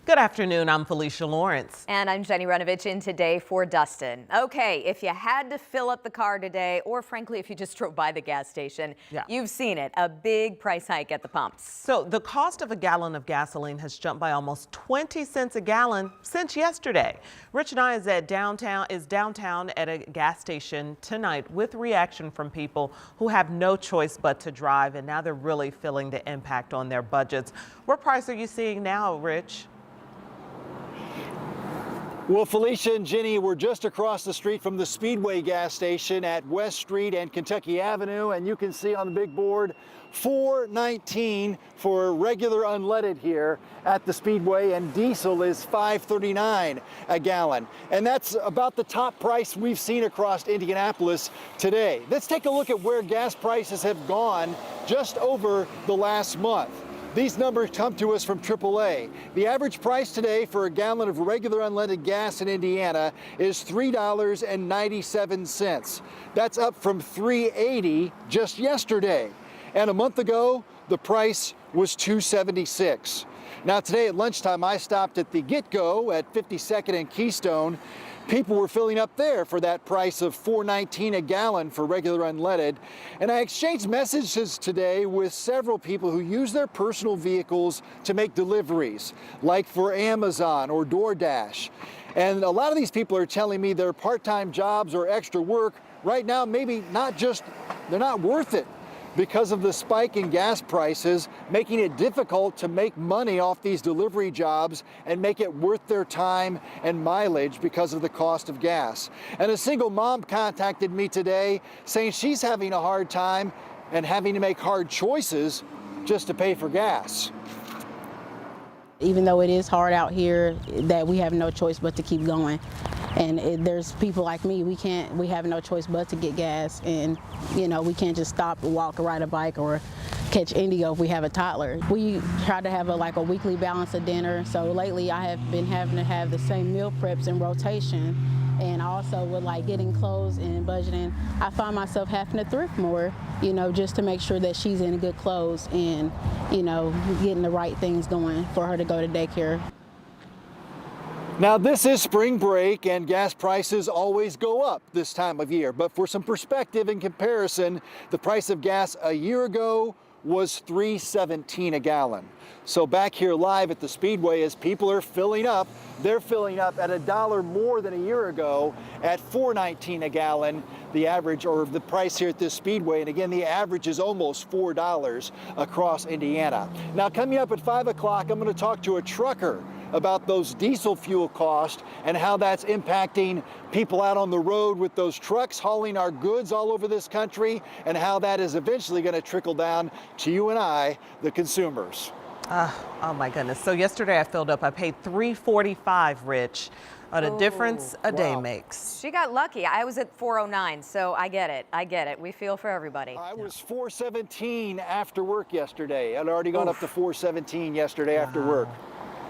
Good afternoon, I'm Felicia Lawrence. And I'm Jenny Renovich in today for Dustin. Okay, if you had to fill up the car today, or frankly, if you just drove by the gas station, you've seen it, a big price hike at the pumps. So the cost of a gallon of gasoline has jumped by almost 20 cents a gallon since yesterday. Rich and I is downtown at a gas station tonight with reaction from people who have no choice but to drive, and now they're really feeling the impact on their budgets. What price are you seeing now, Rich? Well, Felicia and Jenny, we're just across the street from the Speedway gas station at West Street and Kentucky Avenue, and you can see on the big board $4.19 for regular unleaded here at the Speedway, and diesel is $5.39 a gallon. And that's about the top price we've seen across Indianapolis today. Let's take a look at where gas prices have gone just over the last month. These numbers come to us from AAA. The average price today for a gallon of regular unleaded gas in Indiana is $3.97. That's up from $3.80 just yesterday. And a month ago, the price was $2.76. Now today at lunchtime, I stopped at the Get Go at 52nd and Keystone. People were filling up there for that price of $4.19 a gallon for regular unleaded. And I exchanged messages today with several people who use their personal vehicles to make deliveries, like for Amazon or DoorDash. And a lot of these people are telling me their part-time jobs or extra work right now, maybe they're not worth it, because of the spike in gas prices, making it difficult to make money off these delivery jobs and make it worth their time and mileage because of the cost of gas. And a single mom contacted me today saying she's having a hard time and having to make hard choices just to pay for gas. Even though it is hard out here, that we have no choice but to keep going. And there's people like me, we have no choice but to get gas, and we can't just stop or walk or ride a bike or catch Indigo if we have a toddler. We try to have a weekly balance of dinner, so lately I have been having to have the same meal preps in rotation, and also with getting clothes and budgeting, I find myself having to thrift more, just to make sure that she's in good clothes and, getting the right things going for her to go to daycare. Now this is spring break and gas prices always go up this time of year, but for some perspective and comparison, the price of gas a year ago was $3.17 a gallon. So back here live at the Speedway, as people are filling up, they're filling up at $1 more than a year ago at $4.19 a gallon, the average, or the price here at this Speedway. And again, the average is almost $4 across Indiana. Now coming up at 5 o'clock, I'm going to talk to a trucker about those diesel fuel costs and how that's impacting people out on the road with those trucks hauling our goods all over this country, and how that is eventually going to trickle down to you and I, the consumers. Oh my goodness. So yesterday I filled up. I paid $3.45, Rich. The difference a day makes. She got lucky. I was at $4.09, so I get it. We feel for everybody. I was $4.17 after work yesterday. I'd already gone up to $4.17 yesterday after work.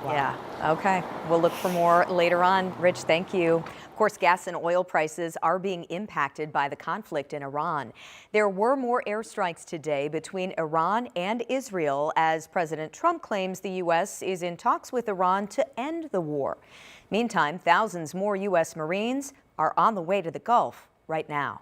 Wow. Yeah, okay. We'll look for more later on. Rich, thank you. Of course, gas and oil prices are being impacted by the conflict in Iran. There were more airstrikes today between Iran and Israel as President Trump claims the U.S. is in talks with Iran to end the war. Meantime, thousands more U.S. Marines are on the way to the Gulf right now.